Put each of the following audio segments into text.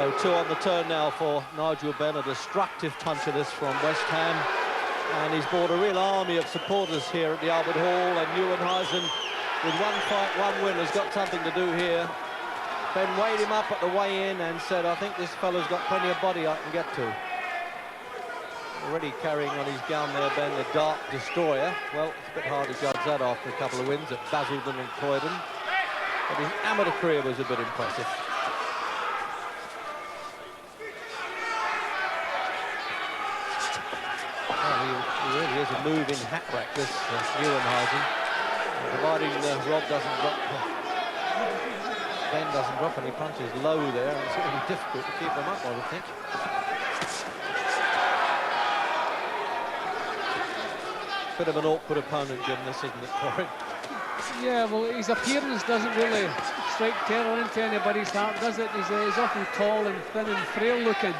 So 2 on the turn now for Nigel Benn, a destructive puncher this from West Ham. And he's brought a real army of supporters here at the Albert Hall, and Nieuwenhuizen, with 1 fight, 1 win, has got something to do here. Ben weighed him up at the weigh-in and said, I think this fella's got plenty of body I can get to. Already carrying on his gown there, Ben, the Dark Destroyer. Well, it's a bit hard to judge that after a couple of wins at Basildon and Croydon. But his amateur career was a bit impressive. He really is a moving hat rack, this Nieuwenhuizen. Providing Rob doesn't drop, Ben doesn't drop any punches low there, and it's going to be difficult to keep them up, I would think. Bit of an awkward opponent, Jim, this, isn't it, for him? Yeah, well, his appearance doesn't really strike terror into anybody's heart, does it? He's often tall and thin and frail looking.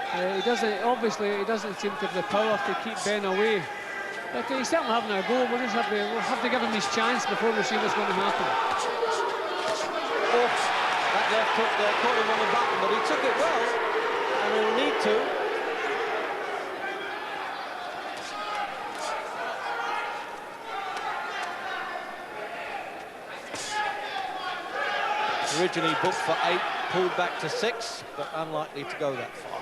He doesn't seem to have the power to keep Ben away. But he's certainly having a go. We'll have to give him his chance before we see what's going to happen. Oh, that left hook there caught him on the button, but he took it well, and he'll need to. Originally booked for 8, pulled back to 6, but unlikely to go that far.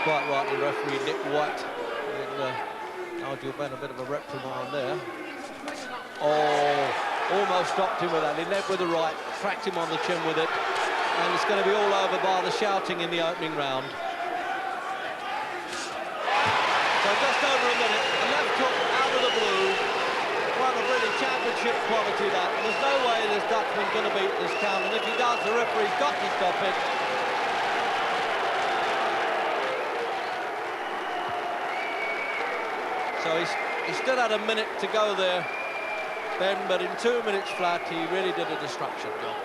Quite rightly, referee Nick White giving Nigel Benn a bit of a reprimand there. Oh, almost stopped him with that. He led with the right, cracked him on the chin with it, and it's going to be all over by the shouting in the opening round. So just over a minute, a left hook out of the blue, one of really championship quality that. And there's no way this Dutchman's going to beat this count, and if he does, the referee's got to stop it. So he still had a minute to go there, Ben, but in 2 minutes flat, he really did a destruction job.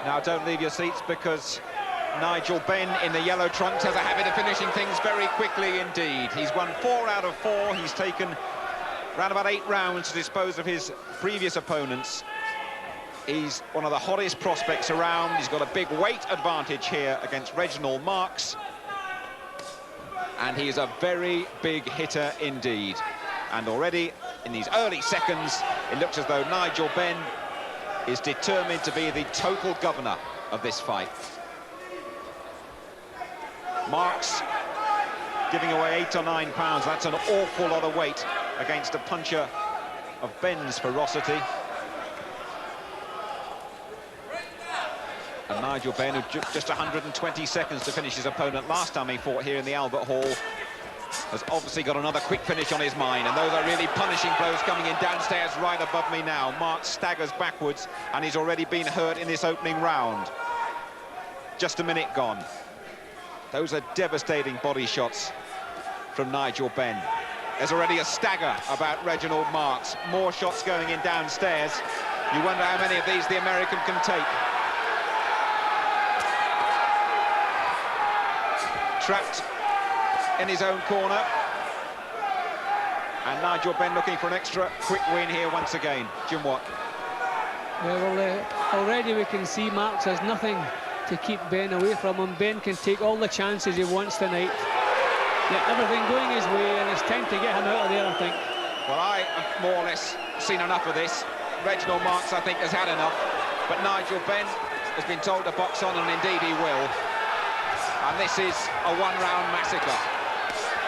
Now, don't leave your seats, because Nigel Benn in the yellow trunks has a habit of finishing things very quickly indeed. He's won 4 out of 4. He's taken around about 8 rounds to dispose of his previous opponents. He's one of the hottest prospects around. He's got a big weight advantage here against Reginald Marks. And he is a very big hitter indeed. And already in these early seconds, it looks as though Nigel Benn is determined to be the total governor of this fight. Marks giving away 8 or 9 pounds. That's an awful lot of weight against a puncher of Benn's ferocity. And Nigel Benn, who just 120 seconds to finish his opponent last time he fought here in the Albert Hall, has obviously got another quick finish on his mind, and those are really punishing blows coming in downstairs right above me now. Marks staggers backwards, and he's already been hurt in this opening round. Just a minute gone. Those are devastating body shots from Nigel Benn. There's already a stagger about Reginald Marks. More shots going in downstairs. You wonder how many of these the American can take. Trapped in his own corner. And Nigel Benn looking for an extra quick win here once again. Jim Watt. Yeah, well, already we can see Marks has nothing to keep Ben away from him. Ben can take all the chances he wants tonight. Yeah, everything going his way, and it's time to get him out of there, I think. Well, I have more or less seen enough of this. Reginald Marks, I think, has had enough. But Nigel Benn has been told to box on, and indeed he will. And this is a one-round massacre.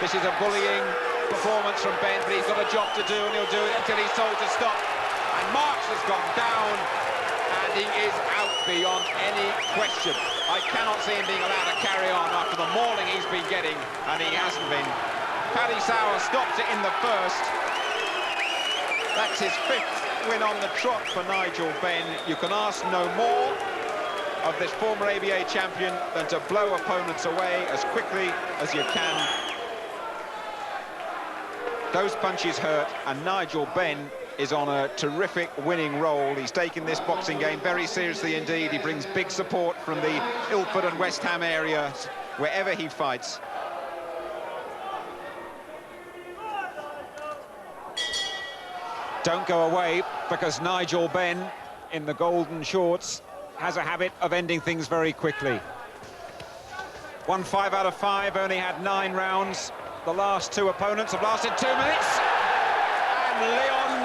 This is a bullying performance from Ben, but he's got a job to do, and he'll do it until he's told to stop. And Marks has gone down, and he is out beyond any question. I cannot see him being allowed to carry on after the mauling he's been getting, and he hasn't been. Paddy Sauer stopped it in the first. That's his 5th win on the trot for Nigel Benn. You can ask no more of this former ABA champion than to blow opponents away as quickly as you can. Those punches hurt, and Nigel Benn is on a terrific winning roll. He's taken this boxing game very seriously indeed. He brings big support from the Ilford and West Ham area wherever he fights. Don't go away, because Nigel Benn in the golden shorts has a habit of ending things very quickly. Won 5 out of 5, only had 9 rounds. The last 2 opponents have lasted 2 minutes. And Leon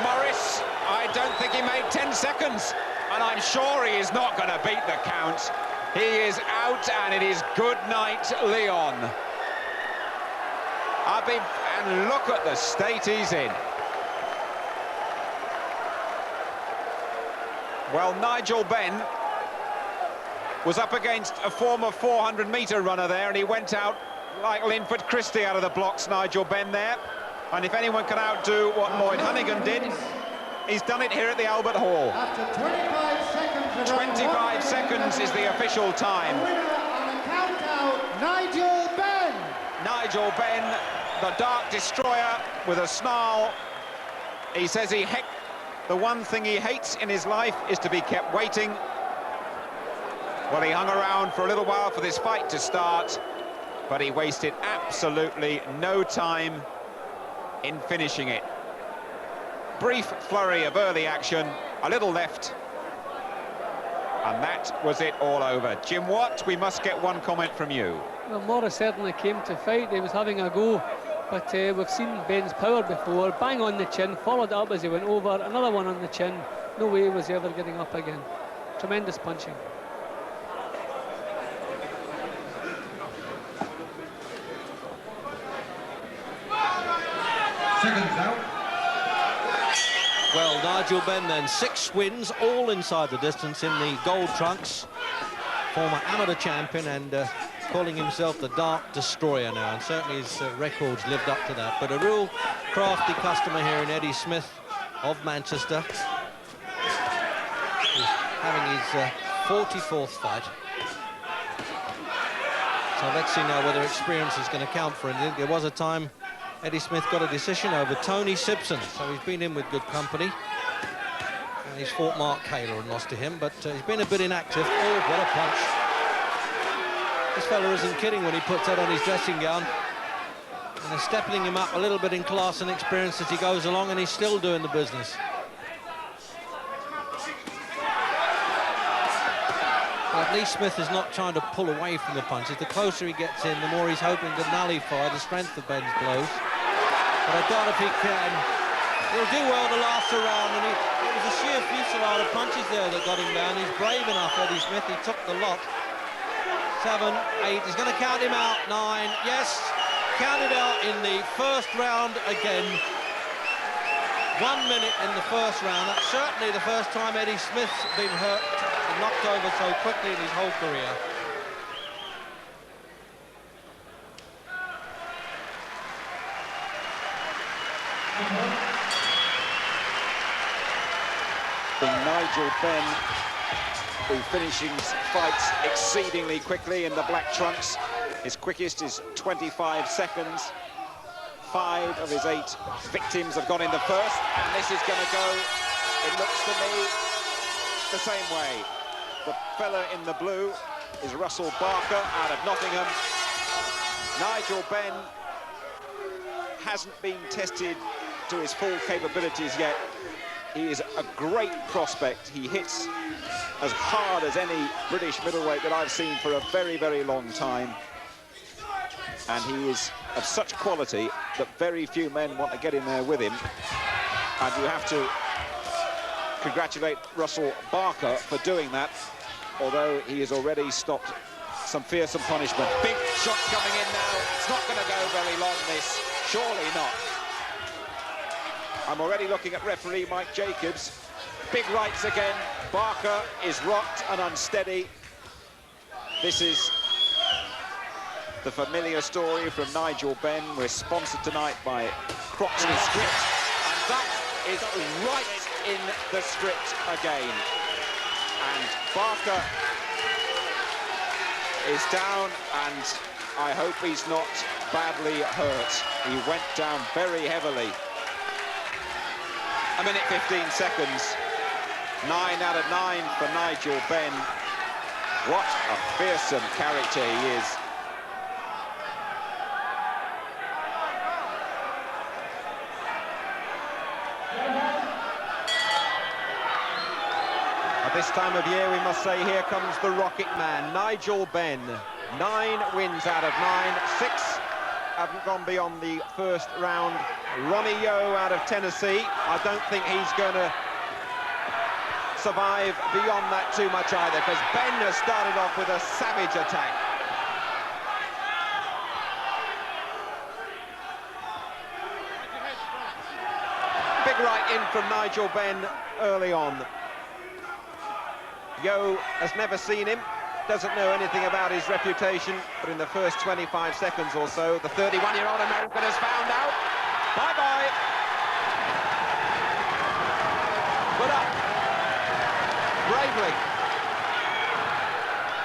Morris, I don't think he made 10 seconds. And I'm sure he is not going to beat the count. He is out, and it is good night, Leon. And look at the state he's in. Well, Nigel Benn was up against a former 400-metre runner there, and he went out like Linford Christie out of the blocks, Nigel Benn there. And if anyone can outdo what Lloyd Honeyghan did, he's done it here at the Albert Hall. After 25 seconds, 25 seconds is the official time. The winner on a countdown, Nigel Benn. Nigel Benn, the Dark Destroyer, with a snarl. He says the one thing he hates in his life is to be kept waiting. Well, he hung around for a little while for this fight to start, but he wasted absolutely no time in finishing it. Brief flurry of early action, a little left, and that was it all over. Jim Watt, we must get one comment from you. Well, Morris certainly came to fight. He was having a go, but we've seen Benn's power before. Bang on the chin, followed it up as he went over, another one on the chin. No way he was ever getting up again. Tremendous punching. Seconds out. Well, Nigel Benn then, 6 wins, all inside the distance in the gold trunks. Former amateur champion, and calling himself the Dark Destroyer now, and certainly his records lived up to that. But a real crafty customer here in Eddie Smith of Manchester. He's having his 44th fight. So let's see now whether experience is going to count for anything. There was a time Eddie Smith got a decision over Tony Simpson, so he's been in with good company. And he's fought Mark Kaler and lost to him, but he's been a bit inactive. Oh, what a punch. This fella isn't kidding when he puts that on his dressing gown. And they're stepping him up a little bit in class and experience as he goes along, and he's still doing the business. But Lee Smith is not trying to pull away from the punches. The closer he gets in, the more he's hoping to nullify the strength of Benn's blows. But I doubt if he can. He'll do well to last a round, and it was a sheer fusillade of punches there that got him down. He's brave enough, Eddie Smith. He took the lot. 7, 8, he's going to count him out. 9, yes, counted out in the first round again. 1 minute in the first round. That's certainly the first time Eddie Smith's been hurt and knocked over so quickly in his whole career. Nigel Benn, who finishes fights exceedingly quickly in the black trunks. His quickest is 25 seconds. 5 of his 8 victims have gone in the first, and this is going to go, it looks to me, the same way. The fella in the blue is Russell Barker out of Nottingham. Nigel Benn hasn't been tested to his full capabilities yet. He is a great prospect. He hits as hard as any British middleweight that I've seen for a very, very long time. And he is of such quality that very few men want to get in there with him. And you have to congratulate Russell Barker for doing that, although he has already stopped some fearsome punishment. Big shots coming in now. It's not going to go very long, this. Surely not. I'm already looking at referee Mike Jacobs. Big rights again. Barker is rocked and unsteady. This is the familiar story from Nigel Benn. We're sponsored tonight by Croxley Script, and that is right in the script again. And Barker is down, and I hope he's not badly hurt. He went down very heavily. a minute 15 seconds. 9 out of 9 for Nigel Benn. What a fearsome character he is. At this time of year, we must say, here comes the Rocket Man, Nigel Benn. 9 wins out of 9, 6 haven't gone beyond the first round. Ronnie Yo out of Tennessee, I don't think he's going to survive beyond that too much either, because Benn has started off with a savage attack. Big right in from Nigel Benn early on. Yo has never seen him, doesn't know anything about his reputation, but in the first 25 seconds or so, the 31-year-old American has found out. Bye-bye. Put up. Bravely.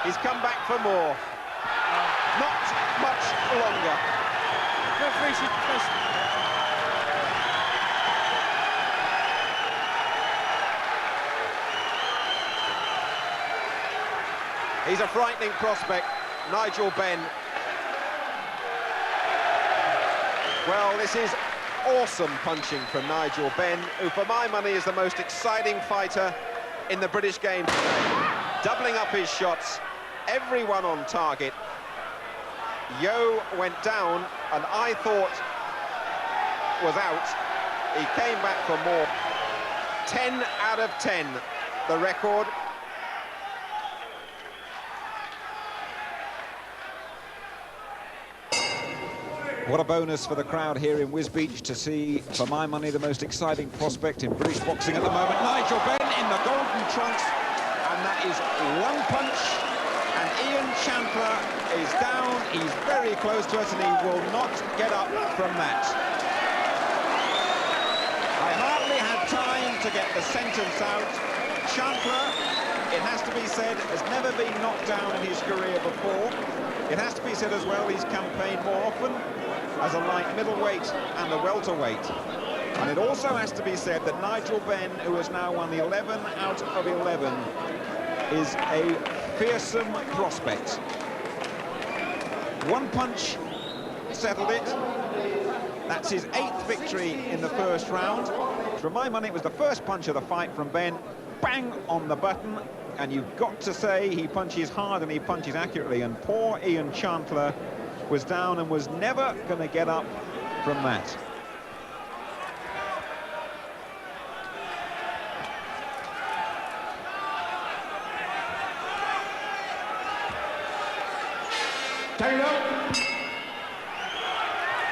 He's come back for more. Not much longer. Referee should just... He's a frightening prospect, Nigel Benn. Well, this is awesome punching from Nigel Benn, who for my money is the most exciting fighter in the British game today. Doubling up his shots, everyone on target. Yo went down and I thought was out. He came back for more. 10 out of 10, the record. What a bonus for the crowd here in Wisbech to see, for my money, the most exciting prospect in British boxing at the moment. Nigel Benn in the golden trunks, and that is one punch, and Ian Chandler is down. He's very close to us, and he will not get up from that. I hardly had time to get the sentence out. Chandler, it has to be said, has never been knocked down in his career before. It has to be said as well, he's campaigned more often as a light middleweight and a welterweight. And it also has to be said that Nigel Benn, who has now won 11 out of 11, is a fearsome prospect. One punch settled it. That's his 8th victory in the first round. For my money, it was the first punch of the fight from Benn. Bang on the button. And you've got to say he punches hard and he punches accurately. And poor Ian Chandler was down and was never going to get up from that.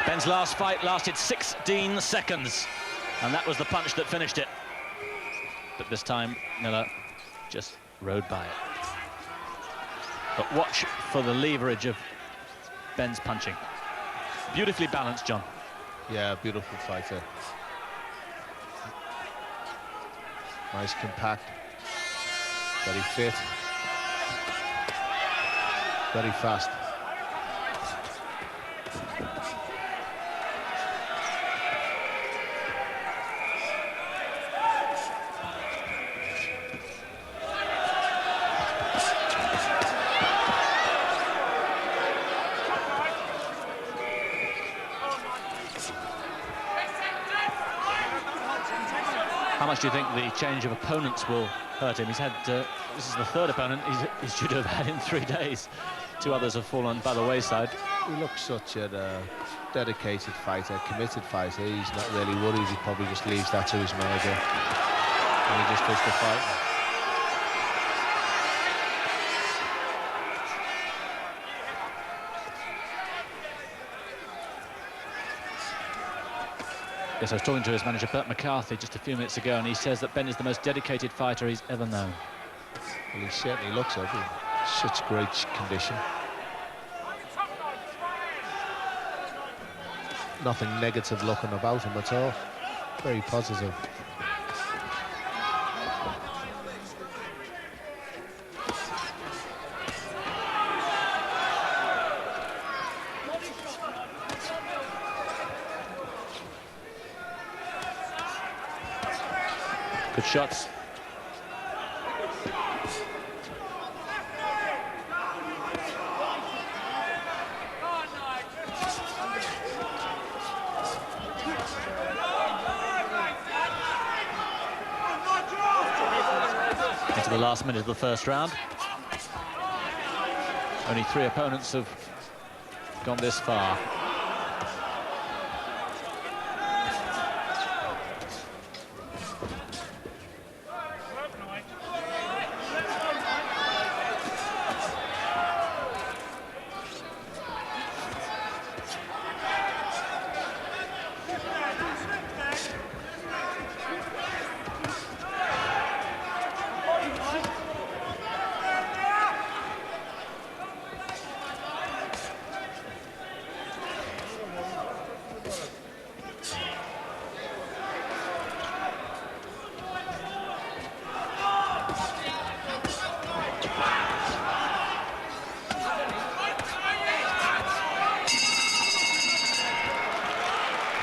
Benn's last fight lasted 16 seconds, and that was the punch that finished it. But this time, Miller just rode by it. But watch for the leverage of Benn's punching. Beautifully balanced, John. Yeah, beautiful fighter. Nice, compact, very fit, very fast. How much do you think the change of opponents will hurt him? He's had, this is the 3rd opponent he's due to have had in 3 days. 2 others have fallen by the wayside. He looks such a dedicated fighter, committed fighter. He's not really worried. He probably just leaves that to his manager and he just does the fight. Yes, I was talking to his manager, Bert McCarthy, just a few minutes ago, and he says that Benn is the most dedicated fighter he's ever known. Well, he certainly looks it in such great condition. Nothing negative looking about him at all. Very positive. Good shots. Into the last minute of the first round. Only 3 opponents have gone this far.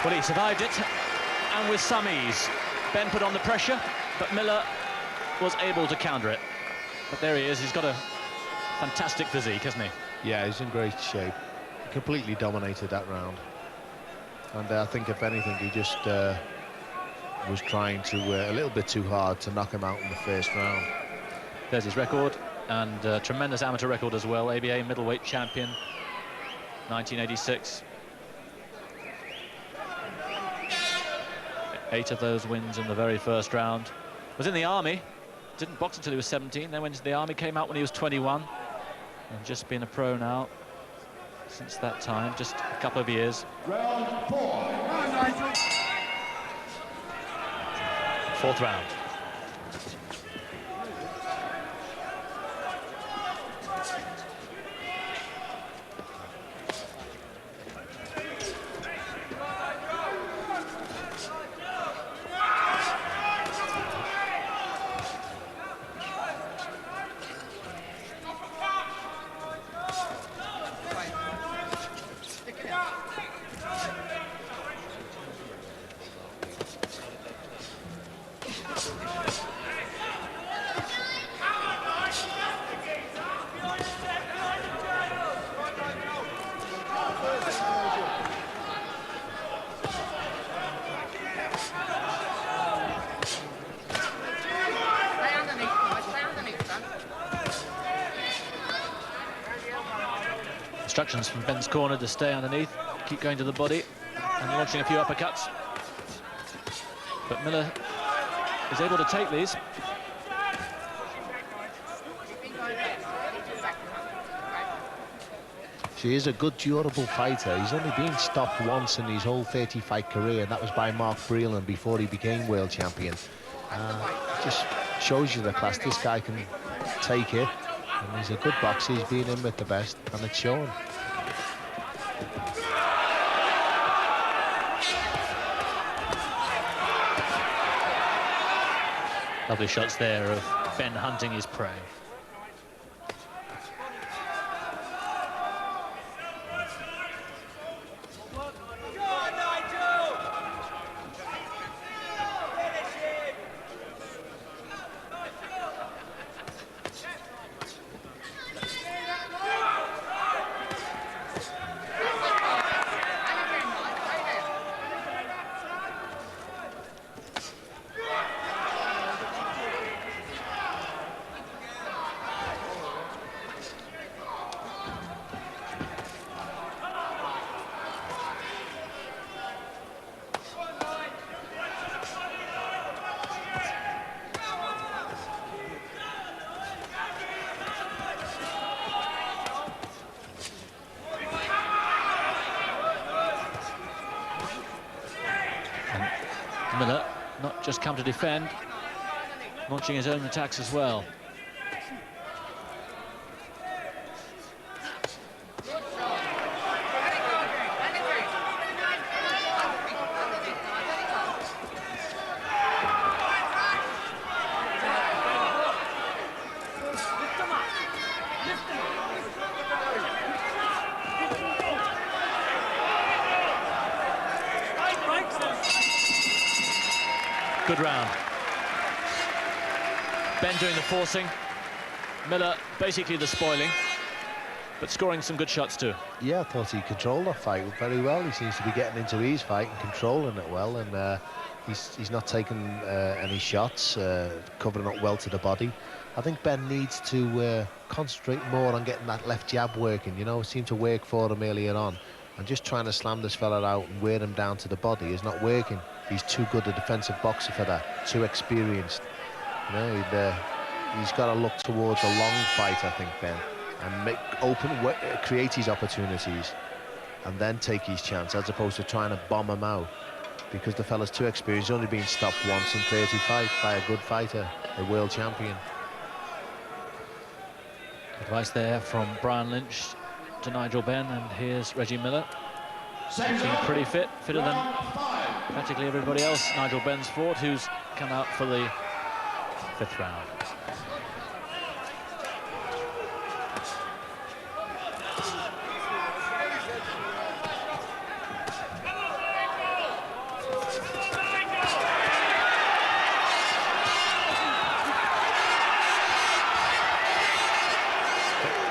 Well, he survived it, and with some ease. Benn put on the pressure, but Miller was able to counter it. But there he is, he's got a fantastic physique, hasn't he? Yeah, he's in great shape. He completely dominated that round. And I think, if anything, he just was trying to, a little bit too hard to knock him out in the first round. There's his record, and tremendous amateur record as well. ABA middleweight champion, 1986. 8 of those wins in the very first round. Was in the army, didn't box until he was 17, then went into the army, came out when he was 21, and just been a pro now since that time, just a couple of years. Round 4. Fourth round. Instructions from Benn's corner to stay underneath, keep going to the body, and launching a few uppercuts. But Miller is able to take these. She is a good, durable fighter. He's only been stopped once in his whole 30-fight career, and that was by Mark Breland before he became world champion. Just shows you the class. This guy can take it, and he's a good boxer. He's been in with the best, and it's showing. Lovely shots there of Benn hunting his prey. Miller not just come to defend, launching his own attacks as well. Good round. Ben doing the forcing. Miller basically the spoiling, but scoring some good shots too. Yeah, I thought he controlled that fight very well. He seems to be getting into his fight and controlling it well, and he's not taking any shots, covering up well to the body. I think Ben needs to concentrate more on getting that left jab working. You know, it seemed to work for him earlier on, and just trying to slam this fella out and wear him down to the body is not working. He's too good a defensive boxer for that, too experienced. You know, he's got to look towards a long fight, I think, Ben, and create his opportunities and then take his chance, as opposed to trying to bomb him out, because the fella's too experienced. He's only been stopped once in 35 by a good fighter, a world champion. Advice there from Brian Lynch to Nigel Benn, and here's Reggie Miller. Looking pretty fit, fitter than practically everybody else Nigel Benn's fought, who's come out for the 5th round.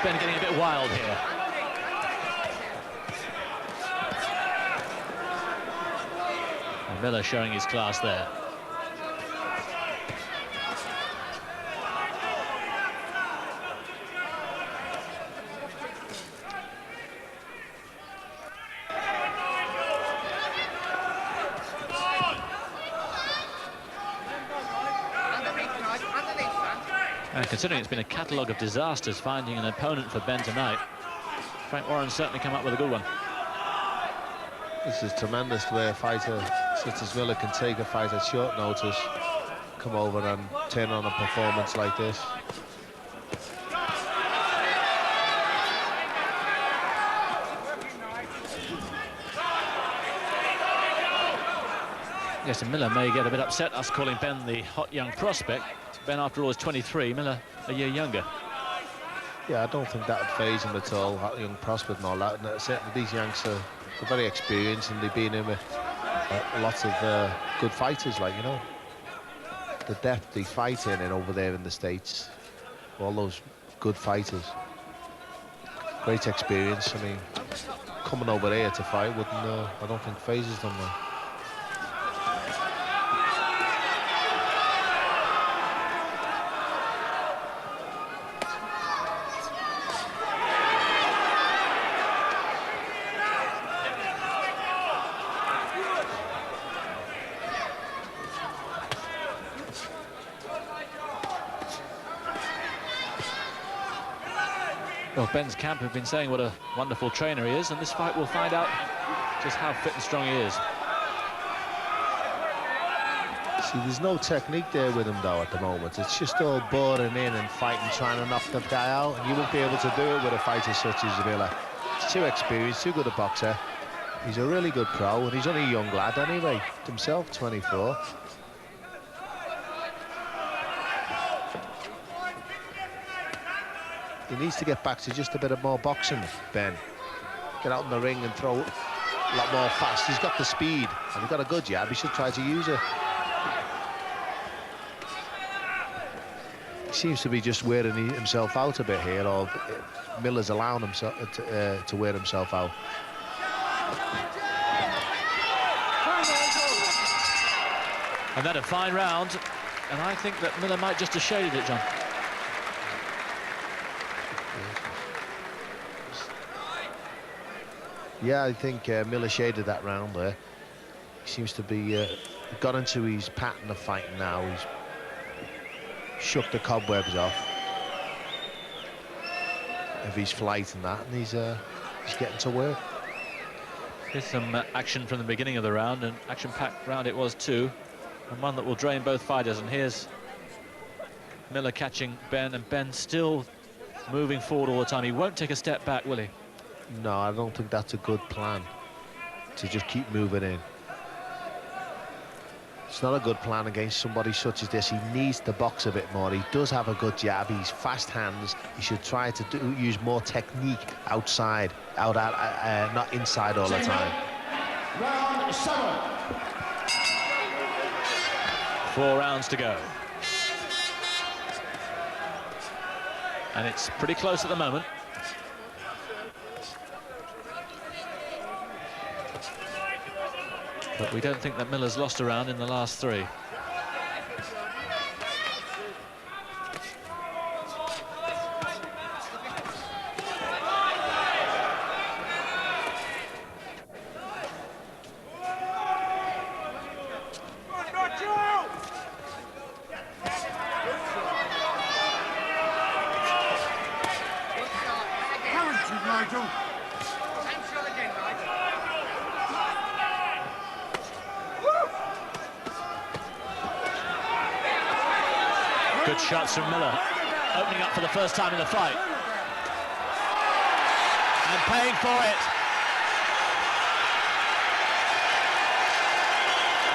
Ben getting a bit wild here. And Miller showing his class there. And considering it's been a catalogue of disasters finding an opponent for Ben tonight, Frank Warren's certainly come up with a good one. This is tremendous, the way a fighter such as Miller can take a fight at short notice, come over and turn on a performance like this. Yes, and Miller may get a bit upset us calling Ben the hot young prospect. Ben, after all, is 23, Miller a year younger. Yeah, I don't think that would faze him at all, hot young prospect and all that. And certainly these youngsters are very experienced, and they've been in with lots of good fighters, like, you know. The depth they fight in and over there in the States, all those good fighters. Great experience. I mean, coming over here to fight wouldn't, I don't think phases them. Well, Ben's camp have been saying what a wonderful trainer he is, and this fight will find out just how fit and strong he is. See, there's no technique there with him, though, at the moment. It's just all boring in and fighting, trying to knock the guy out, and you won't be able to do it with a fighter such as Miller. He's too experienced, too good a boxer. He's a really good pro, and he's only a young lad anyway, himself, 24. He needs to get back to just a bit of more boxing, Ben. Get out in the ring and throw a lot more fast. He's got the speed, and he's got a good jab. He should try to use it. He seems to be just wearing himself out a bit here, or Miller's allowing himself to wear himself out. And then a fine round, and I think that Miller might just have shaded it, John. Yeah, I think Miller shaded that round there. He seems to be got into his pattern of fighting now. He's shook the cobwebs off of his flight and that, and he's getting to work. Here's some action from the beginning of the round, and action-packed round it was too, and one that will drain both fighters. And here's Miller catching Ben, and Ben still moving forward all the time. He won't take a step back, will he? No, I don't think that's a good plan, to just keep moving in. It's not a good plan against somebody such as this. He needs to box a bit more. He does have a good jab. He's fast hands. He should try to use more technique outside, not inside all the time. Round 7. 4 rounds to go. And it's pretty close at the moment. But we don't think that Miller's lost a round in the last 3. Good shots from Miller, opening up for the first time in the fight. And paying for it.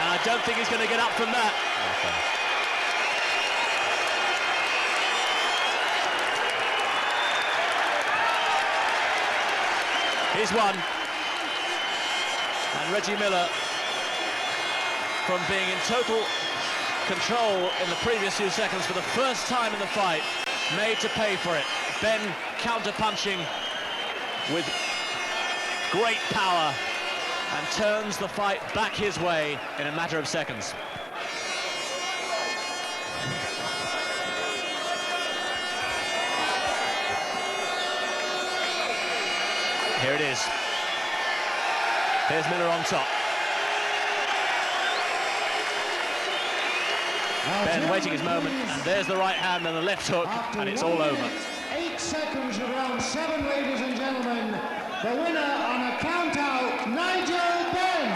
And I don't think he's going to get up from that. Here's one. And Reggie Miller, from being in total control in the previous few seconds for the first time in the fight, made to pay for it. Benn counter-punching with great power and turns the fight back his way in a matter of seconds. Here it is. Here's Miller on top. Benn waiting his moment, and there's the right hand and the left hook, and it's all over. 8 seconds of round 7, ladies and gentlemen. The winner on a count-out, Nigel Benn.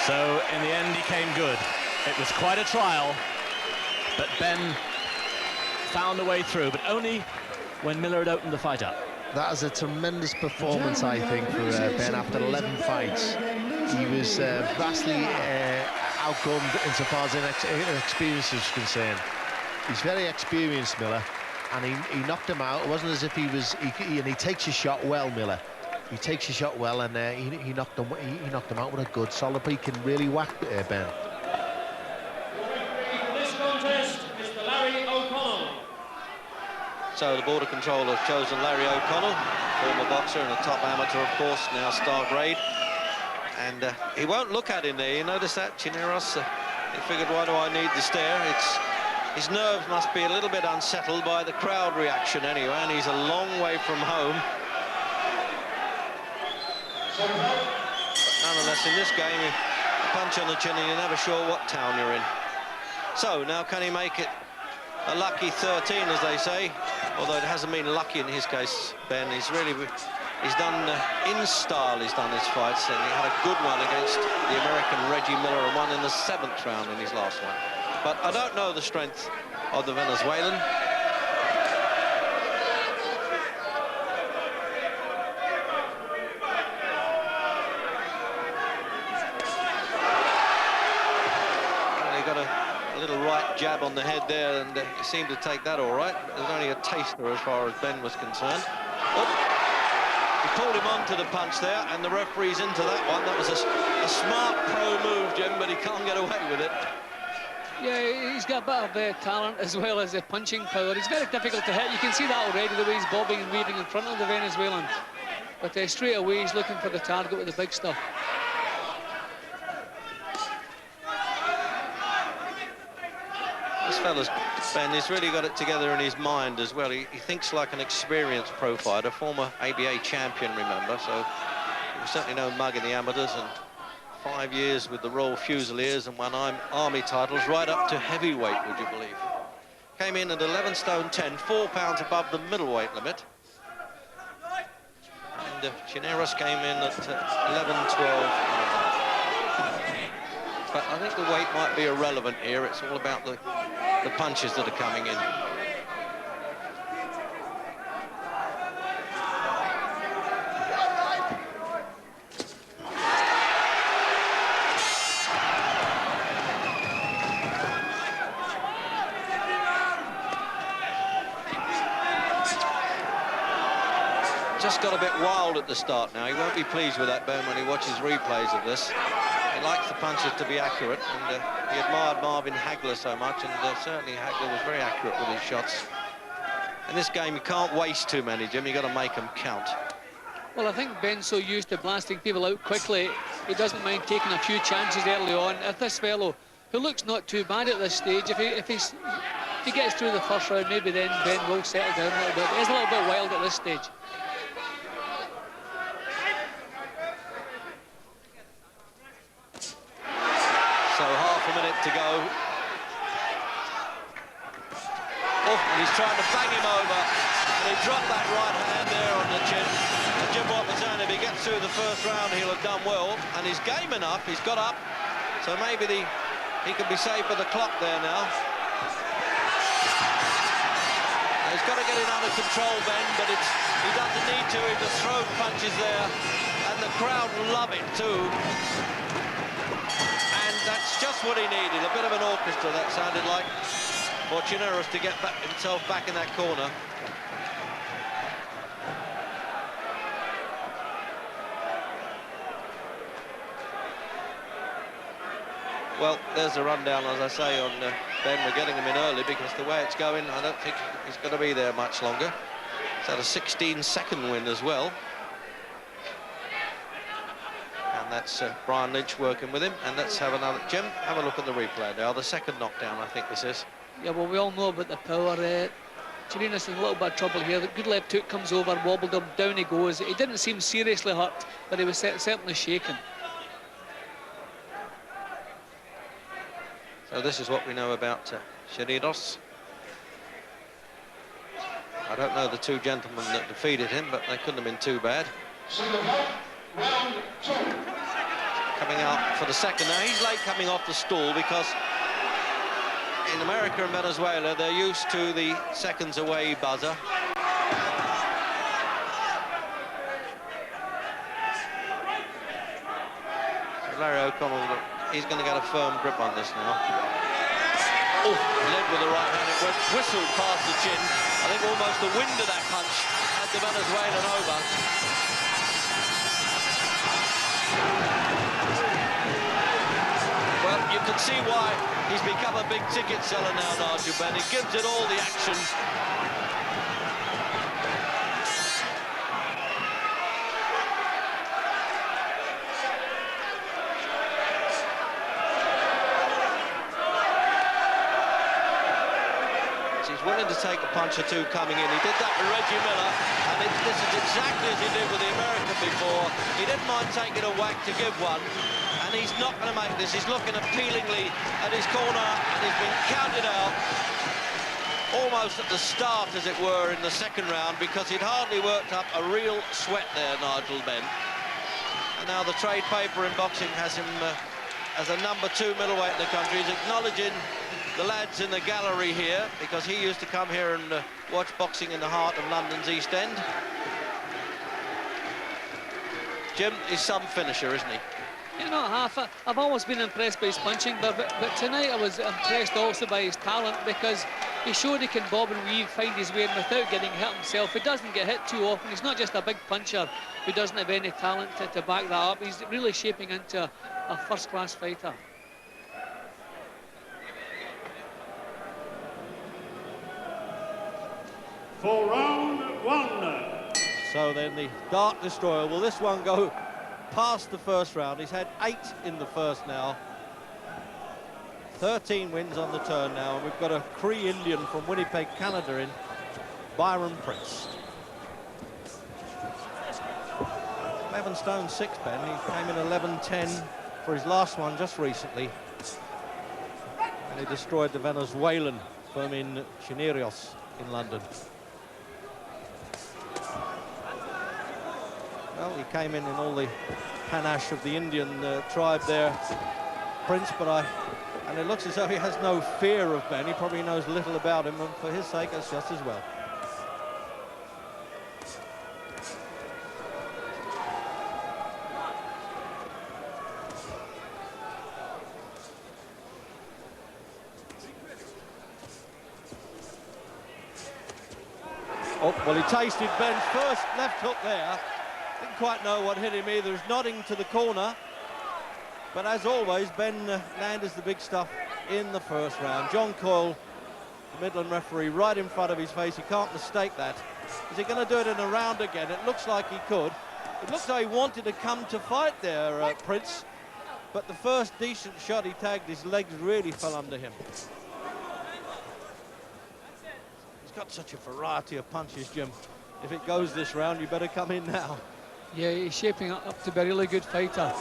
So, in the end, he came good. It was quite a trial, but Benn found a way through, but only when Miller had opened the fight up. That is a tremendous performance, I think, for Benn after 11 fights. He was vastly outgunned insofar as experience is concerned. He's very experienced, Miller, and he knocked him out. It wasn't as if he was... and he takes his shot well, Miller. He takes his shot well, and he knocked him out with a good, solid... He can really whack Benn. This contest, Mr. Larry O'Connell. So the Border Control have chosen Larry O'Connell, former boxer and a top amateur, of course, now star grade. And he won't look at him there. You notice that, Chineros? He figured, why do I need the stare? His nerves must be a little bit unsettled by the crowd reaction anyway, and he's a long way from home. But nonetheless, in this game, a punch on the chin and you're never sure what town you're in. So now can he make it a lucky 13, as they say? Although it hasn't been lucky in his case, Benn. He's done in style, he's done his fights, and he had a good one against the American Reggie Miller and won in the 7th round in his last one. But I don't know the strength of the Venezuelan. And he got a little right jab on the head there, and he seemed to take that all right. There's only a taster as far as Benn was concerned. Oh. He pulled him onto the punch there, and the referee's into that one. That was a smart pro move, Jim, but he can't get away with it. Yeah, he's got a bit of talent as well as a punching power. He's very difficult to hit. You can see that already, the way he's bobbing and weaving in front of the Venezuelan. But straight away, he's looking for the target with the big stuff. This fella's, Ben, he's really got it together in his mind as well. He thinks like an experienced pro fighter, former ABA champion, remember, so he was certainly no mug in the amateurs, and 5 years with the Royal Fusiliers and won army titles right up to heavyweight, would you believe? Came in at 11 stone 10, 4 pounds above the middleweight limit. And Chineros came in at 11-12. But I think the weight might be irrelevant here. It's all about the punches that are coming in. Just got a bit wild at the start now. He won't be pleased with that, Ben, when he watches replays of this. He likes the punches to be accurate, and he admired Marvin Hagler so much, and certainly Hagler was very accurate with his shots. In this game, you can't waste too many, Jim. You've got to make them count. Well, I think Ben's so used to blasting people out quickly, he doesn't mind taking a few chances early on. If this fellow, who looks not too bad at this stage, if he gets through the first round, maybe then Ben will settle down a little bit. He's a little bit wild at this stage. So half a minute to go. Oh, and he's trying to bang him over. And he dropped that right hand there on the chin. And Jim Watt was saying if he gets through the first round, he'll have done well. And he's game enough. He's got up. So maybe he can be saved by the clock there now. And he's got to get it under control, Ben, but he doesn't need to. He just throws punches there. And the crowd love it too. And that's just what he needed. A bit of an orchestra, that sounded like. For Chineros to get himself back in that corner. Well, there's a rundown, as I say, on Ben. We're getting him in early because the way it's going, I don't think he's going to be there much longer. He's had a 16-second win as well. And that's Brian Lynch working with him. And let's have another. Jim, have a look at the replay now. The second knockdown, I think this is. Yeah, well, we all know about the power. Chineros is in a little bit of trouble here. The good left hook comes over, wobbled him, down he goes. He didn't seem seriously hurt, but he was certainly shaken. So this is what we know about Chineros. I don't know the two gentlemen that defeated him, but they couldn't have been too bad. Coming out for the second. Now, he's late coming off the stool because in America and Venezuela, they're used to the seconds away buzzer. So Larry O'Connell, he's going to get a firm grip on this now. Oh, led with the right hand. It went whistled past the chin. I think almost the wind of that punch had the Venezuelan over. Well, you can see why he's become a big ticket seller now, Nigel Benn. He gives it all the action. So he's willing to take a punch or two coming in. He did that with Reggie Miller, and this is exactly as he did with the American before. He didn't mind taking a whack to give one. And he's not going to make this. He's looking appealingly at his corner, and he's been counted out almost at the start, as it were, in the second round, because he'd hardly worked up a real sweat there, Nigel Benn. And now the trade paper in boxing has him as a #2 middleweight in the country. He's acknowledging the lads in the gallery here, because he used to come here and watch boxing in the heart of London's East End. Jim is some finisher, isn't he? You know, I've always been impressed by his punching, but tonight I was impressed also by his talent, because he showed he can bob and weave, find his way in without getting hit himself. He doesn't get hit too often. He's not just a big puncher who doesn't have any talent to back that up. He's really shaping into a first-class fighter. For round one. So then the Dart Destroyer, will this one go past the first round? He's had 8 in the first now. 13 wins on the turn now, and we've got a Cree Indian from Winnipeg, Canada in, Byron Prince. 11 stone 6, Ben. He came in 11-10 for his last one just recently. And he destroyed the Venezuelan Fermin Chineros in London. Well, he came in all the panache of the Indian tribe there, Prince, and it looks as though he has no fear of Ben. He probably knows little about him, and for his sake, that's just as well. Oh, well, he tasted Ben's first left hook there. Didn't quite know what hit him either. He's nodding to the corner. But as always, Ben landed the big stuff in the first round. John Coyle The Midland referee right in front of his face. He can't mistake that. Is he going to do it in a round again? It looks like he could. It looks like he wanted to come to fight there, Prince. But the first decent shot he tagged, his legs really fell under him. He's got such a variety of punches, Jim. If it goes this round, you better come in now. Yeah, he's shaping up to be a really good fighter.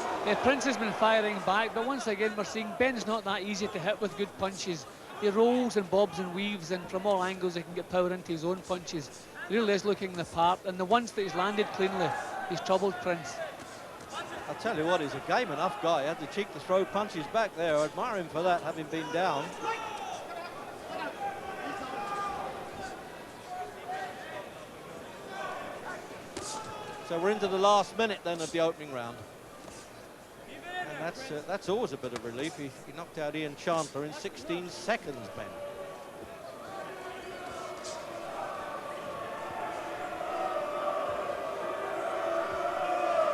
Prince has been firing back, but once again we're seeing Benn's not that easy to hit with good punches. He rolls and bobs and weaves, and from all angles he can get power into his own punches. He really is looking the part, and the ones that he's landed cleanly, he's troubled Prince. I'll tell you what, he's a game enough guy. He had the cheek to throw punches back there. I admire him for that, having been down. So we're into the last minute then of the opening round. And that's always a bit of relief. He knocked out Ian Chandler in 16 seconds, Ben.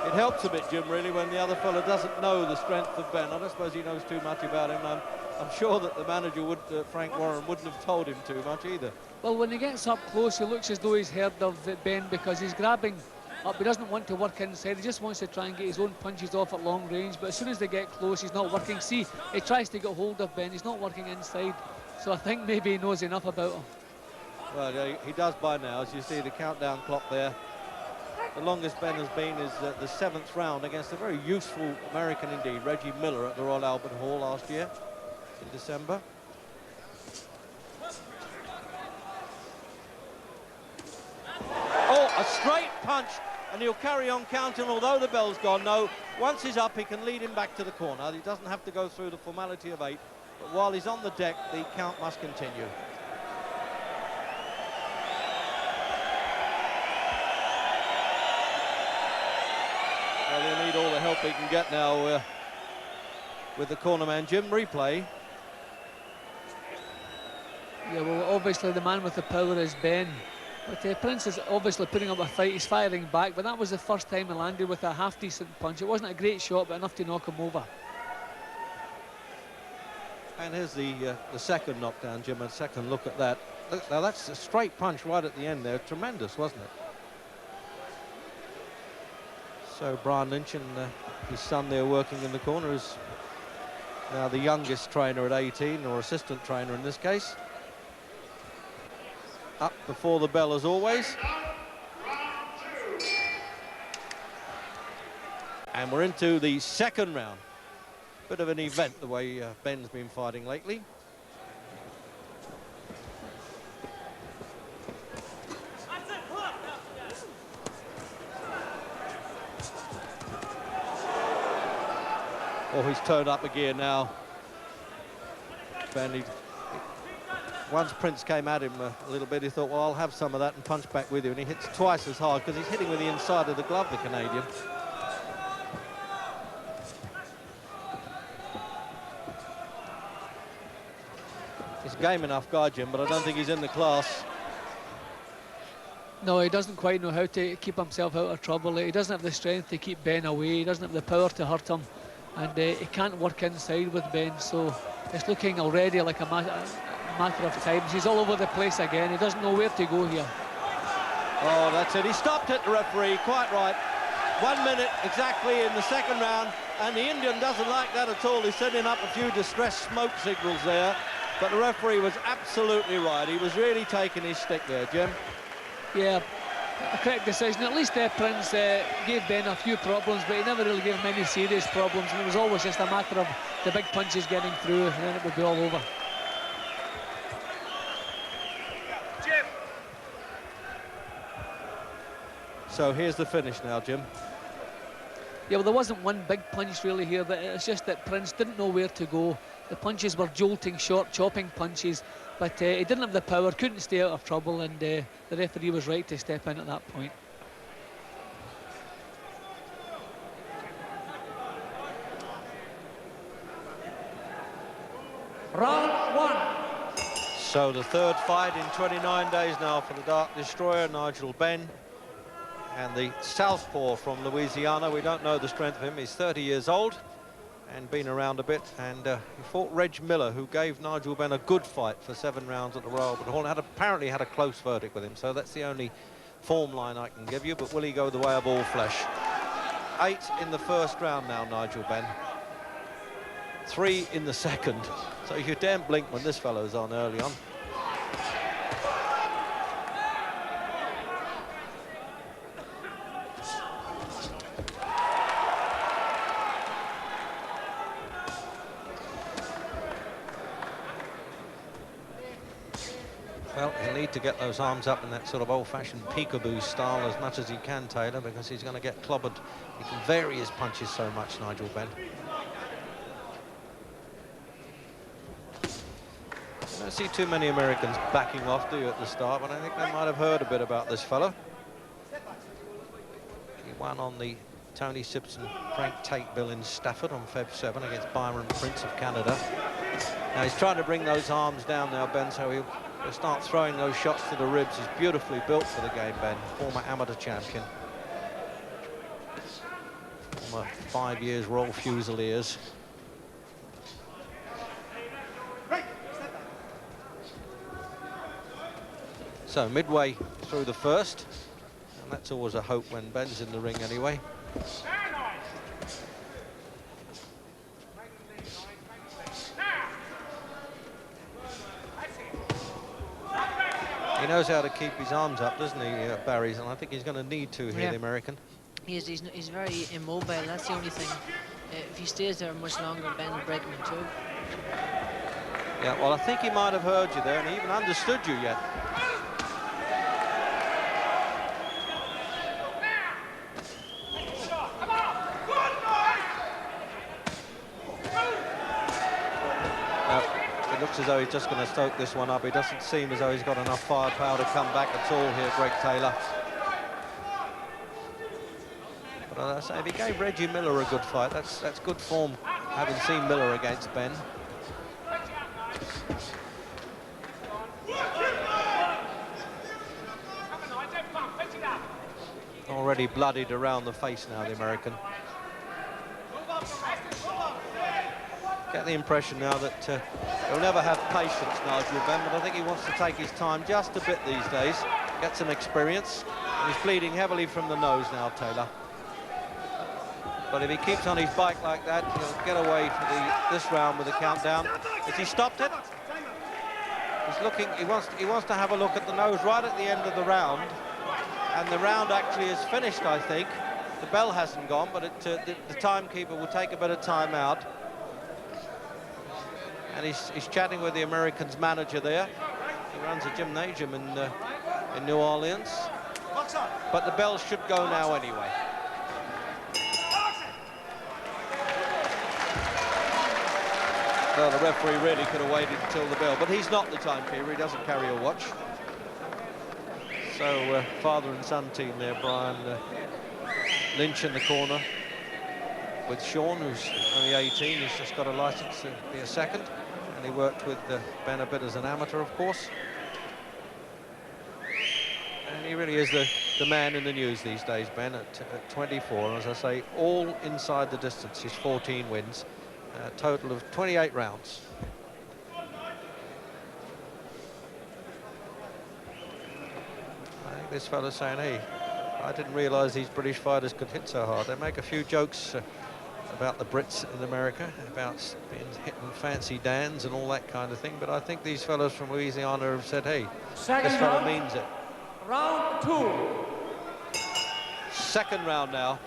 It helps a bit, Jim, really, when the other fella doesn't know the strength of Ben. I don't suppose he knows too much about him. I'm sure that the manager, Frank Warren, wouldn't have told him too much either. Well, when he gets up close, he looks as though he's heard of Ben, because he's grabbing up. He doesn't want to work inside. He just wants to try and get his own punches off at long range. But as soon as they get close, he's not working. See, he tries to get hold of Ben. He's not working inside. So I think maybe he knows enough about him. Well, he does by now, as you see the countdown clock there. The longest Ben has been is the 7th round against a very useful American indeed, Reggie Miller, at the Royal Albert Hall last year in December. Oh, a straight punch, and he'll carry on counting, although the bell's gone. No, once he's up, he can lead him back to the corner. He doesn't have to go through the formality of 8, but while he's on the deck, the count must continue. Well, he'll need all the help he can get now with the cornerman. Jim, replay. Yeah, well, obviously the man with the power is Ben. But Prince is obviously putting up a fight. He's firing back, but that was the first time he landed with a half-decent punch. It wasn't a great shot, but enough to knock him over. And here's the second knockdown, Jim, a second look at that. Look, now that's a straight punch right at the end there. Tremendous, wasn't it? So Brian Lynch and his son there working in the corner is now the youngest trainer at 18, or assistant trainer in this case. Up before the bell as always. And we're into the second round. Bit of an event the way Ben's been fighting lately. Oh, he's turned up a gear now. Ben, once Prince came at him a little bit, he thought, well, I'll have some of that and punch back with you. And he hits twice as hard because he's hitting with the inside of the glove, the Canadian. He's a game enough guy, Jim, but I don't think he's in the class. No, he doesn't quite know how to keep himself out of trouble. He doesn't have the strength to keep Ben away. He doesn't have the power to hurt him. And he can't work inside with Ben, so it's looking already like a matter of time. He's all over the place again. He doesn't know where to go here. Oh, that's it. He stopped it, the referee. Quite right. 1 minute exactly in the second round, and the Indian doesn't like that at all. He's sending up a few distress smoke signals there, but the referee was absolutely right. He was really taking his stick there, Jim. Yeah, a correct decision. At least Prince gave Ben a few problems, but he never really gave him any serious problems, and it was always just a matter of the big punches getting through, and then it would be all over. So here's the finish now, Jim. Yeah, well, there wasn't one big punch really here. It's just that Prince didn't know where to go. The punches were jolting, short, chopping punches, but he didn't have the power, couldn't stay out of trouble, and the referee was right to step in at that point. Round 1. So the third fight in 29 days now for the Dark Destroyer, Nigel Benn. And the southpaw from Louisiana, we don't know the strength of him, he's 30 years old. and been around a bit, and he fought Reg Miller, who gave Nigel Benn a good fight for 7 rounds at the Royal Albert Hall, and apparently had a close verdict with him, so that's the only form line I can give you. But will he go the way of all flesh? 8 in the first round now, Nigel Benn. 3 in the second, so you daren't blink when this fellow's on early on. Well, he'll need to get those arms up in that sort of old-fashioned peekaboo style as much as he can, Taylor, because he's going to get clobbered. He can vary his punches so much, Nigel Benn. You don't see too many Americans backing off, do you, at the start? But I think they might have heard a bit about this fellow. He won on the Tony Simpson, Frank Tate bill in Stafford on Feb 7 against Byron Prince of Canada. Now he's trying to bring those arms down now, Ben, so he'll start throwing those shots to the ribs. He's beautifully built for the game, Ben, former amateur champion. Former 5 years Royal Fusiliers. So midway through the first, and that's always a hope when Ben's in the ring anyway. He knows how to keep his arms up, doesn't he, Barry's? And I think he's going to need to here, the American. He's very immobile, that's the only thing. If he stays there much longer, Ben will break him in two. Yeah, well, I think he might have heard you there, and he even understood you yet. As though he's just going to stoke this one up. He doesn't seem as though he's got enough firepower to come back at all here, Greg Taylor. But as I say, if he gave Reggie Miller a good fight, that's good form, having seen Miller against Ben. Already bloodied around the face now, the American. Get the impression now that he'll never have patience, Nigel Benn, but I think he wants to take his time just a bit these days, get some experience, and he's bleeding heavily from the nose now, Taylor. But if he keeps on his bike like that, he'll get away for this round with the countdown. Has he stopped it? He's looking, he wants to have a look at the nose right at the end of the round, and the round actually is finished, I think. The bell hasn't gone, but the timekeeper will take a bit of time out. And he's chatting with the American's manager there. He runs a gymnasium in New Orleans. But the bell should go now anyway. Well, the referee really could have waited until the bell, but he's not the timekeeper. He doesn't carry a watch. So father and son team there, Brian Lynch in the corner with Sean, who's only 18. He's just got a license to be a second. And he worked with Ben a bit as an amateur, of course. And he really is the man in the news these days, Ben, at 24. And as I say, all inside the distance. His 14 wins, a total of 28 rounds. I think this fella's saying, hey, I didn't realise these British fighters could hit so hard. They make a few jokes about the Brits in America, about being hitting fancy Dans and all that kind of thing, but I think these fellows from Louisiana have said, hey, this fella means it. Round 2. Second round now.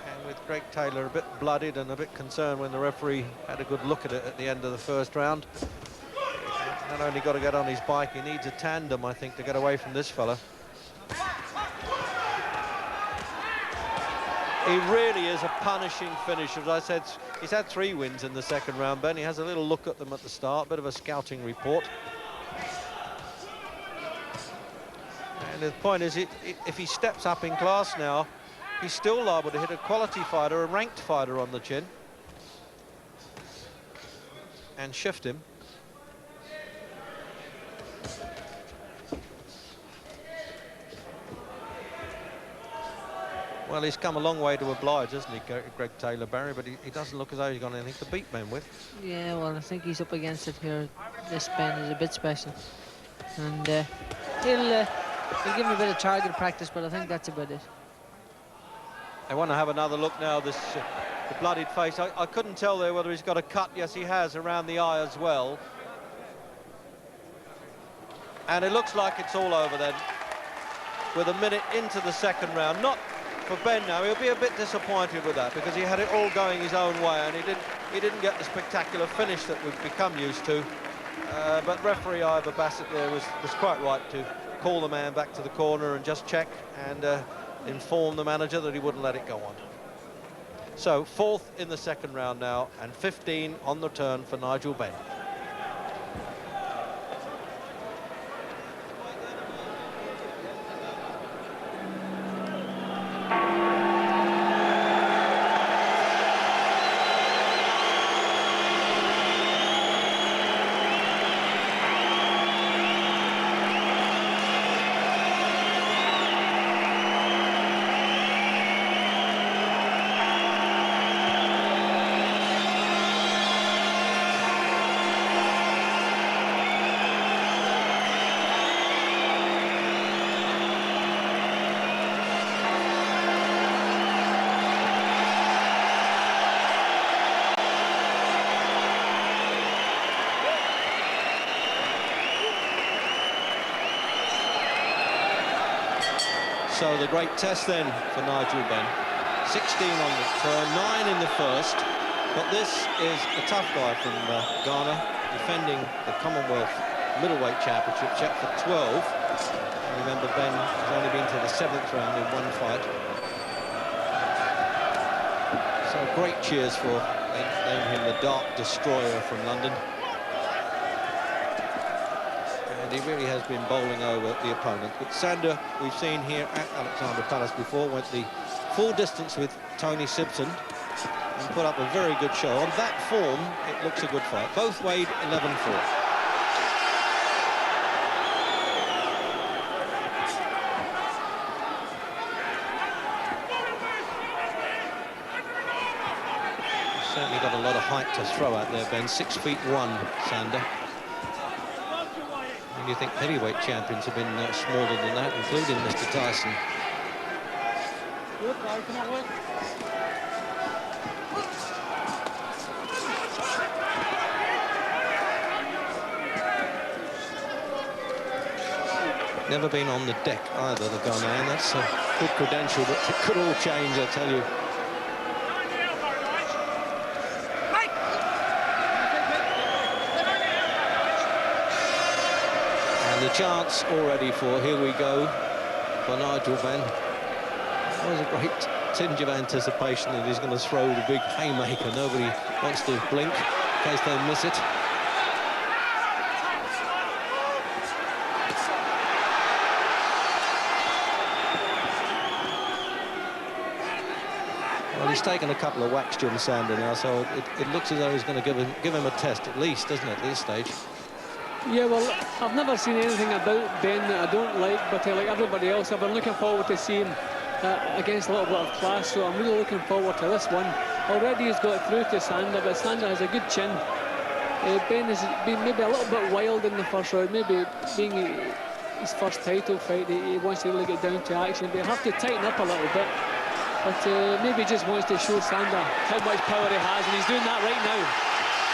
And with Greg Taylor a bit bloodied and a bit concerned when the referee had a good look at it at the end of the first round. Not only got to get on his bike, he needs a tandem, I think, to get away from this fella. He really is a punishing finisher. As I said, he's had 3 wins in the second round, Ben. He has a little look at them at the start, bit of a scouting report. And the point is, if he steps up in class now, he's still liable to hit a quality fighter, a ranked fighter on the chin, and shift him. Well, he's come a long way to oblige, hasn't he, Greg Taylor, Barry? But he doesn't look as though he's got anything to beat Ben with. Yeah, well, I think he's up against it here. This Ben is a bit special. And he'll give him a bit of target practice, but I think that's about it. I want to have another look now, the bloodied face. I couldn't tell there whether he's got a cut. Yes, he has, around the eye as well. And it looks like it's all over then, with a minute into the second round. Not for Ben now. He'll be a bit disappointed with that, because he had it all going his own way, and he didn't get the spectacular finish that we've become used to. But referee Ivor Bassett there was quite right to call the man back to the corner and just check and inform the manager that he wouldn't let it go on. So 4th in the second round now, and 15 on the turn for Nigel Benn. So the great test then for Nigel Benn. 16 on the turn, 9 in the first. But this is a tough guy from Ghana, defending the Commonwealth Middleweight Championship, check for 12. And remember, Ben has only been to the 7th round in one fight. So great cheers for, they name him the Dark Destroyer from London. And he really has been bowling over the opponent. But Sander, we've seen here at Alexandra Palace before, went the full distance with Tony Simpson and put up a very good show. On that form, it looks a good fight. Both weighed 11-4. Certainly got a lot of height to throw out there, Ben. 6'1", Sander. And you think heavyweight champions have been smaller than that, including Mr. Tyson. Never been on the deck either, the Ghanaian. That's a good credential, but it could all change, I tell you. And the chance already for, here we go, for Nigel Benn. That was a great tinge of anticipation that he's going to throw the big haymaker. Nobody wants to blink in case they miss it. Well, he's taken a couple of whacks, Jim Sander, now, so it looks as though he's going to give him a test at least, doesn't it, at this stage? Yeah, well, I've never seen anything about Ben that I don't like, but like everybody else, I've been looking forward to seeing against a little bit of class, so I'm really looking forward to this one. Already he's got through to Sander, but Sander has a good chin. Ben has been maybe a little bit wild in the first round, maybe being his first title fight, he wants to really get down to action, but he'll have to tighten up a little bit. But maybe he just wants to show Sander how much power he has, and he's doing that right now.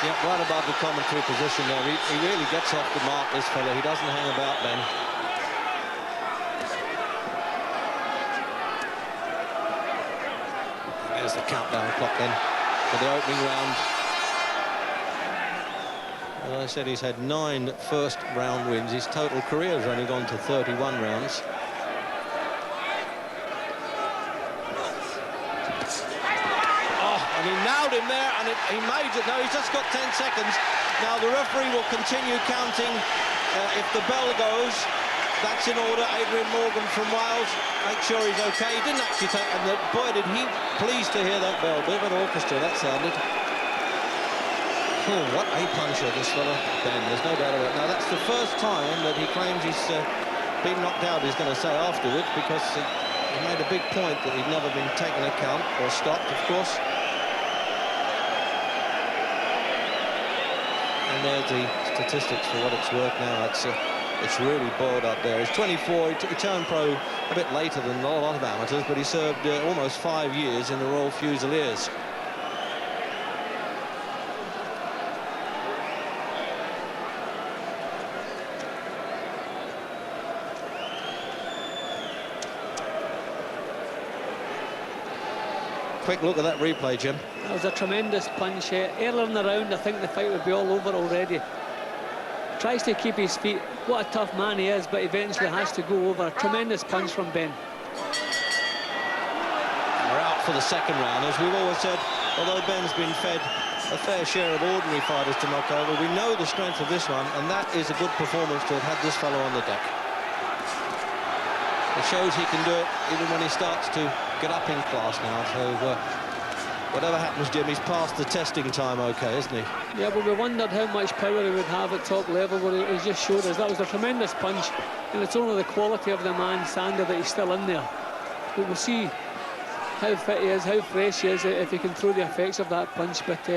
Yeah, right above the commentary position there. He really gets off the mark, this fella. He doesn't hang about, Ben. There's the countdown clock then for the opening round. As I said, he's had 9 first round wins. His total career has only gone to 31 rounds. And he nailed him there, and he made it. No, he's just got 10 seconds. Now the referee will continue counting. If the bell goes, that's in order. Adrian Morgan from Wales, make sure he's okay. He didn't actually take, and boy, did he pleased to hear that bell. Bit of an orchestra that sounded. Oh, what a puncher this fella, Ben. There's no doubt about it. Now that's the first time that he claims he's been knocked out, he's going to say afterwards, because He made a big point that he'd never been taken account or stopped, of course. And there's the statistics for what it's worth now. It's really boiled up there. He's 24. He turned pro a bit later than a lot of amateurs, but he served almost 5 years in the Royal Fusiliers. Quick look at that replay, Jim. That was a tremendous punch. Earlier in the round, I think the fight would be all over already. Tries to keep his feet. What a tough man he is, but eventually has to go over. A tremendous punch from Ben. We're out for the second round. As we've always said, although Ben's been fed a fair share of ordinary fighters to knock over, we know the strength of this one, and that is a good performance to have had this fellow on the deck. It shows he can do it even when he starts to get up in class now. So whatever happens, Jim, he's past the testing time okay, isn't he? Yeah, but we wondered how much power he would have at top level, but he just showed us. That was a tremendous punch, and it's only the quality of the man, Sander, that he's still in there. But we'll see how fit he is, how fresh he is, if he can throw the effects of that punch. But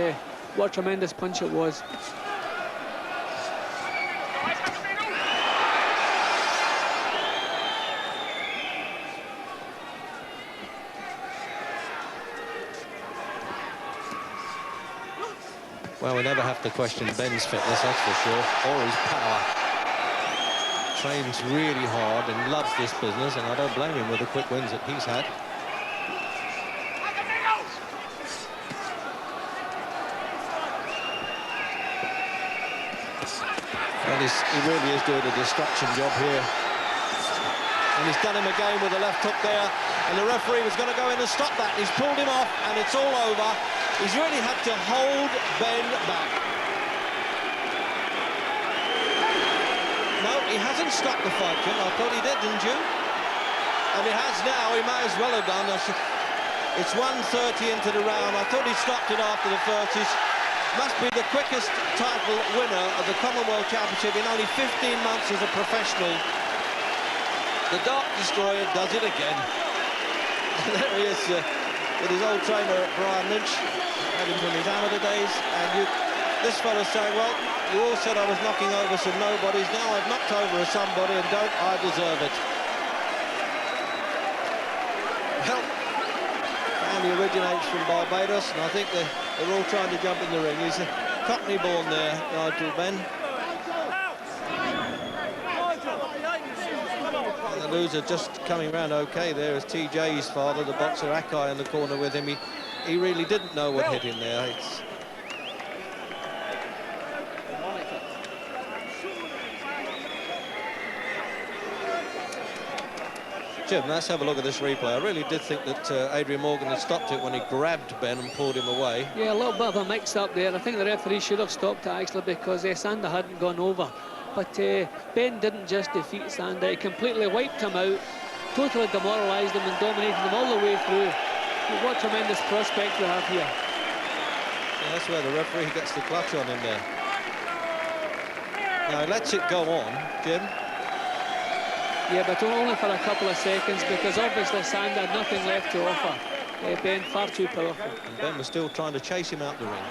what a tremendous punch it was. Well, we never have to question Ben's fitness, that's for sure, or his power. Trains really hard and loves this business, and I don't blame him with the quick wins that he's had. And he really is doing a destruction job here. And he's done him again with the left hook there, and the referee was going to go in and stop that. He's pulled him off, and it's all over. He's really had to hold Ben back. No, he hasn't stopped the fight, Jim. I thought he did, didn't you? And he has now. He may as well have done. It's 1:30 into the round. I thought he stopped it after the 30s. Must be the quickest title winner of the Commonwealth Championship in only 15 months as a professional. The Dark Destroyer does it again. There he is with his old trainer, Brian Lynch, had him from his amateur days. And this fellow's saying, well, you all said I was knocking over some nobodies. Now I've knocked over a somebody, and don't I deserve it? Well, family originates from Barbados, and I think they're all trying to jump in the ring. He's a Cockney born there, Nigel Benn. And the loser just coming round okay there is TJ's father, the boxer Akai, in the corner with him. He really didn't know what hit him there. Jim, let's have a look at this replay. I really did think that Adrian Morgan had stopped it when he grabbed Ben and pulled him away. Yeah, a little bit of a mix-up there. I think the referee should have stopped it, actually, because Sander hadn't gone over. But Ben didn't just defeat Sander. He completely wiped him out, totally demoralised him and dominated him all the way through. What tremendous prospect we have here. Yeah, that's where the referee gets the clutch on him there. Now, he lets it go on, Jim. Yeah, but only for a couple of seconds, because obviously Sander had nothing left to offer. Ben far too powerful. And Ben was still trying to chase him out the ring.